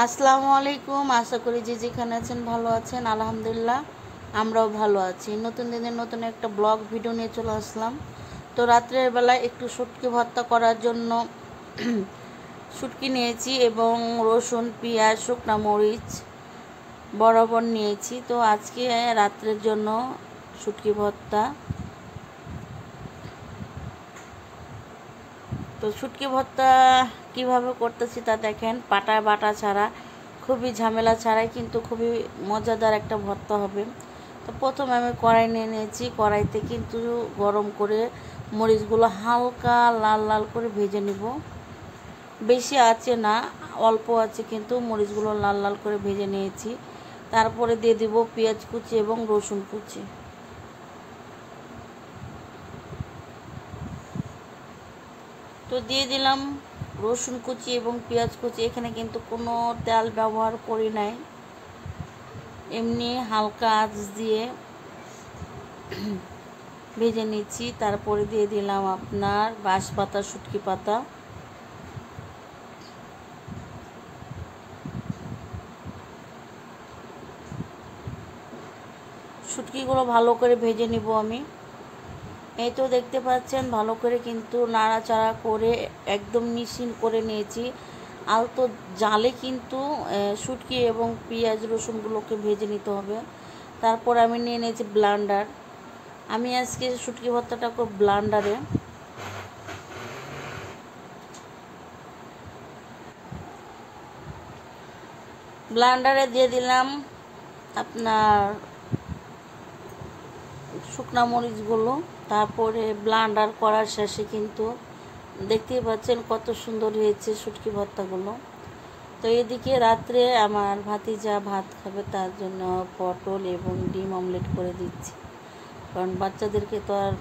আসসালামু আলাইকুম। আশা করি যে যেখানে আছেন ভালো আছেন। আলহামদুলিল্লাহ আমরাও ভালো আছি। নতুন দিনের নতুন একটা ব্লগ ভিডিও নিয়ে চলে আসলাম। তো রাত্রের বেলায় একটু শুটকি ভর্তা করার জন্য শুটকি নিয়েছি এবং রসুন, পেঁয়াজ, শুকনা মরিচ বরাবর নিয়েছি। তো আজকে রাত্রের জন্য শুটকি ভর্তা। তো শুটকি ভর্তা কিভাবে করতেছি তা দেখেন। পাটা বাটা ছাড়া, খুবই ঝামেলা ছাড়াই কিন্তু খুবই মজাদার একটা ভর্তা হবে। তো প্রথমে আমি কড়াই নিয়ে নিয়েছি। কড়াইতে কিন্তু গরম করে মরিচগুলো হালকা লাল লাল করে ভেজে নেব। বেশি আছে না, অল্প আছে, কিন্তু মরিচগুলো লাল লাল করে ভেজে নিয়েছি। তারপরে দিয়ে দিব পেঁয়াজ কুচি এবং রসুন কুচি। তো দিয়ে দিলাম রসুন কুচি এবং পেঁয়াজ কুচি। এখানে কিন্তু কোনো তেল ব্যবহার করি নাই, এমনি হালকা আঁচ দিয়ে ভেজে নিচ্ছি। তারপরে দিয়ে দিলাম আপনার বাঁশ পাতা, শুটকি পাতা। শুটকিগুলো ভালো করে ভেজে নিব আমি। এই তো দেখতে পাচ্ছেন ভালো করে কিন্তু নাড়াচাড়া করে একদম মিশিন করে নিয়েছি। আলতো জালে কিন্তু শুটকি এবং পেঁয়াজ রসুনগুলোকে ভেজে নিতে হবে। তারপর আমি নিয়ে নিয়েছি ব্লেন্ডার। আমি আজকে শুটকি ভর্তাটা করব ব্লেন্ডারে। ব্লেন্ডারে দিয়ে দিলাম আপনার শুকনা মরিচগুলো। তারপরে ব্লেন্ডার করার শেষে কিন্তু দেখতেই পাচ্ছেন কত সুন্দর হয়েছে শুটকি ভর্তাগুলো। তো এদিকে রাত্রে আমার ভাতিজা ভাত খাবে, তার জন্য পটল এবং ডিম অমলেট করে দিচ্ছি, কারণ বাচ্চাদেরকে তো আর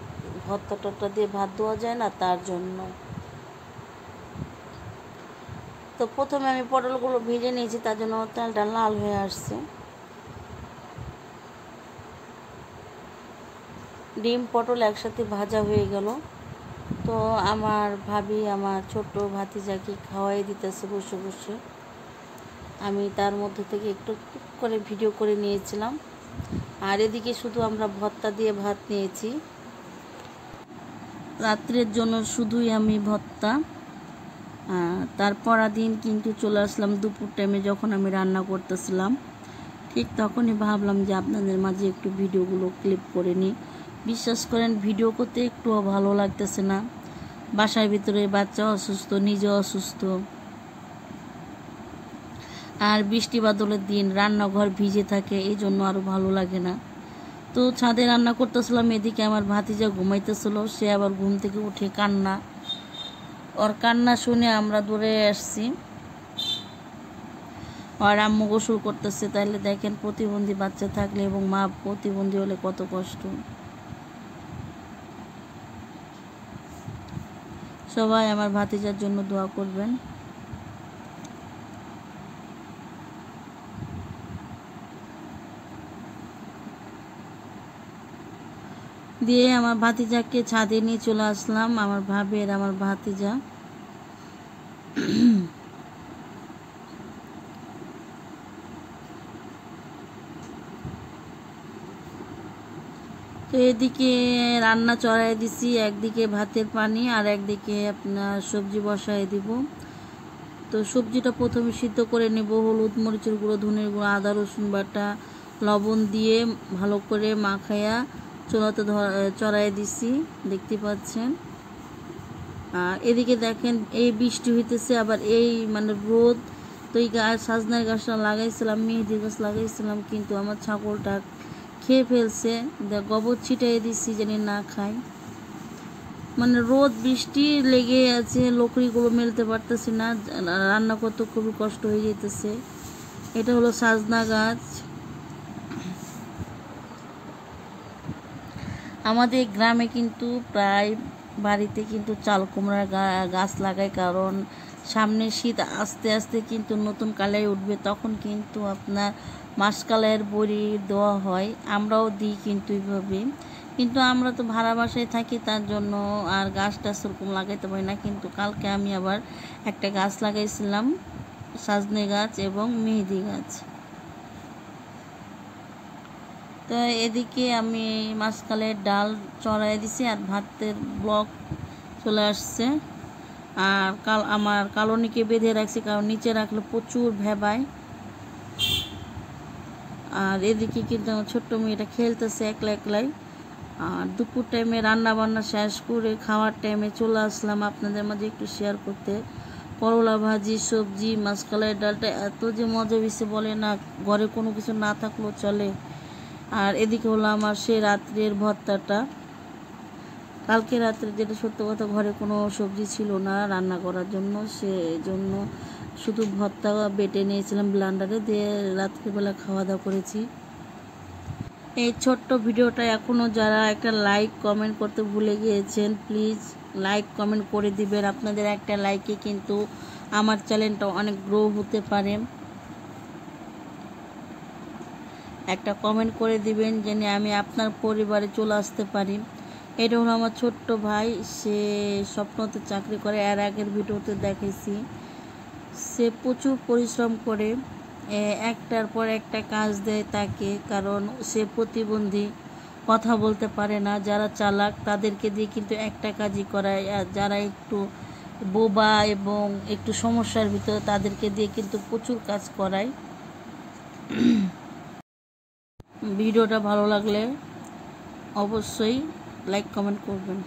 ভর্তা টর্তা দিয়ে ভাত দেওয়া যায় না, তার জন্য। তো প্রথমে আমি পটলগুলো ভেজে নিয়েছি, তার জন্য তেলটা লাল হয়ে আসছে। ডিম পটল একসাথে ভাজা হয়ে গেল। তো আমার ভাবি আমার ছোট ভাতিজাকে খাওয়াই দিতেছে বসে বসে। আমি তার মধ্যে থেকে একটু করে ভিডিও করে নিয়েছিলাম। আর এদিকে শুধু আমরা ভর্তা দিয়ে ভাত নিয়েছি রাত্রের জন্য, শুধুই আমি ভর্তা। তারপর দিন কিন্তু চলে আসলাম দুপুর টাইমে, যখন আমি রান্না করতেছিলাম ঠিক তখনই ভাবলাম যে আপনাদের মাঝে একটু ভিডিওগুলো ক্লিপ করে নিই। বিশ্বাস করেন ভিডিও করতে একটুও ভালো লাগতেছে না। বাসার ভিতরে বাচ্চা অসুস্থ, নিজে অসুস্থ, আর বৃষ্টি বাদলের দিন রান্নাঘর ভিজে থাকে, এই জন্য আরও ভালো লাগে না। তো ছাদে রান্না করতেছিলাম, এদিকে আমার ভাতিজা ঘুমাইতেছিল। সে আবার ঘুম থেকে উঠে কান্না, ওর কান্না শুনে আমরা দৌড়ে আসছি। আর আম্মু গোসল করতেছে। তাইলে দেখেন প্রতিবন্ধী বাচ্চা থাকলে এবং মা প্রতিবন্ধী হলে কত কষ্ট। সবাই আমার ভাতিজার জন্য দোয়া করবেন। দিয়ে আমার ভাতিজাকে ছাদে নিয়ে চলে আসলাম, আমার ভাবের আমার ভাতিজা। তো এদিকে রান্না চড়াই দিছি, একদিকে ভাতের পানি আর একদিকে আপনার সবজি বসাই দিব। তো সবজিটা প্রথমে সিদ্ধ করে নেব। হলুদ, মরিচের গুঁড়ো, ধনের গুঁড়ো, আদা রসুন বাটা, লবণ দিয়ে ভালো করে মাখাইয়া চুলাতে চড়াই দিছি, দেখতে পাচ্ছেন। আর এদিকে দেখেন এই বৃষ্টি হইতেছে, আবার এই মানে রোদ। তো এই গাছ, সাজনার গাছটা লাগাইছিলাম, মেহেদির গাছ লাগাইছিলাম, কিন্তু আমার ছাগলটা খেয়ে ফেলছে। গোবর ছিটাই দিচ্ছি জানি না খায়। মানে রোদ বৃষ্টি লেগে আছে, লকড়িগুলো মেলতে পারতেছি না, রান্না করতে খুবই কষ্ট হয়ে যেতেছে। এটা হলো সাজনা গাছ। আমাদের গ্রামে কিন্তু প্রায় বাড়িতে কিন্তু চাল কুমড়ার গাছ লাগায়, কারণ সামনে শীত আস্তে আস্তে কিন্তু নতুন কালাই উঠবে, তখন কিন্তু আপনার মাসকালের বড়ি দেওয়া হয়, আমরাও দিই কিন্তু এইভাবে। কিন্তু আমরা তো ভাড়া বাসায় থাকি, তার জন্য আর গাছটা সেরকম লাগাইতে পারি না। কিন্তু কালকে আমি আবার একটা গাছ লাগাইছিলাম, সজনে গাছ এবং মেহেদি গাছ। তো এদিকে আমি মাসকালের ডাল চড়াই দিছি আর ভাতের ব্লক চলে আসছে। আর আমার কালনিকে বেঁধে রাখছি, কারণ নিচে রাখলে প্রচুর ভেবায়। আর এদিকে কিন্তু আমার ছোট্ট মেয়েটা খেলতেছে একলা একলাই। আর দুপুর টাইমে রান্না বান্না শেষ করে খাওয়ার টাইমে চলে আসলাম আপনাদের মাঝে একটু শেয়ার করতে। করলা ভাজি, সবজি, মাসকালের ডালটা এত যে মজা হয়েছে বলে না, ঘরে কোনো কিছু না থাকলেও চলে। আর এদিকে হলো আমার সে রাত্রের ভর্তাটা। কালকে রাত্রে যেটা সত্য কথা, ঘরে কোনো সবজি ছিল না রান্না করার জন্য, সেজন্য শুধু ভর্তা বেটে নিয়েছিলাম ব্লেন্ডারে, দিয়ে রাত্রিবেলা খাওয়া দাওয়া করেছি। এই ছোট্ট ভিডিওটা এখনও যারা একটা লাইক কমেন্ট করতে ভুলে গিয়েছেন, প্লিজ লাইক কমেন্ট করে দিবেন। আপনাদের একটা লাইকে কিন্তু আমার চ্যানেলটা অনেক গ্রো হতে পারে। একটা কমেন্ট করে দিবেন যেন আমি আপনার পরিবারে চলে আসতে পারি। এটা হলো আমার ছোট্ট ভাই, সে স্বপ্নতে চাকরি করে, এর আগের ভিডিওতে দেখেছি। সে প্রচুর পরিশ্রম করে, একটার পর একটা কাজ দেয় তাকে, কারণ সে প্রতিবন্ধী, কথা বলতে পারে না। যারা চালাক তাদেরকে দিয়ে কিন্তু একটা কাজই করায়, আর যারা একটু বোবা এবং একটু সমস্যার ভিতরে তাদেরকে দিয়ে কিন্তু প্রচুর কাজ করায়। ভিডিওটা ভালো লাগলে অবশ্যই লাইক কমেন্ট করবেন।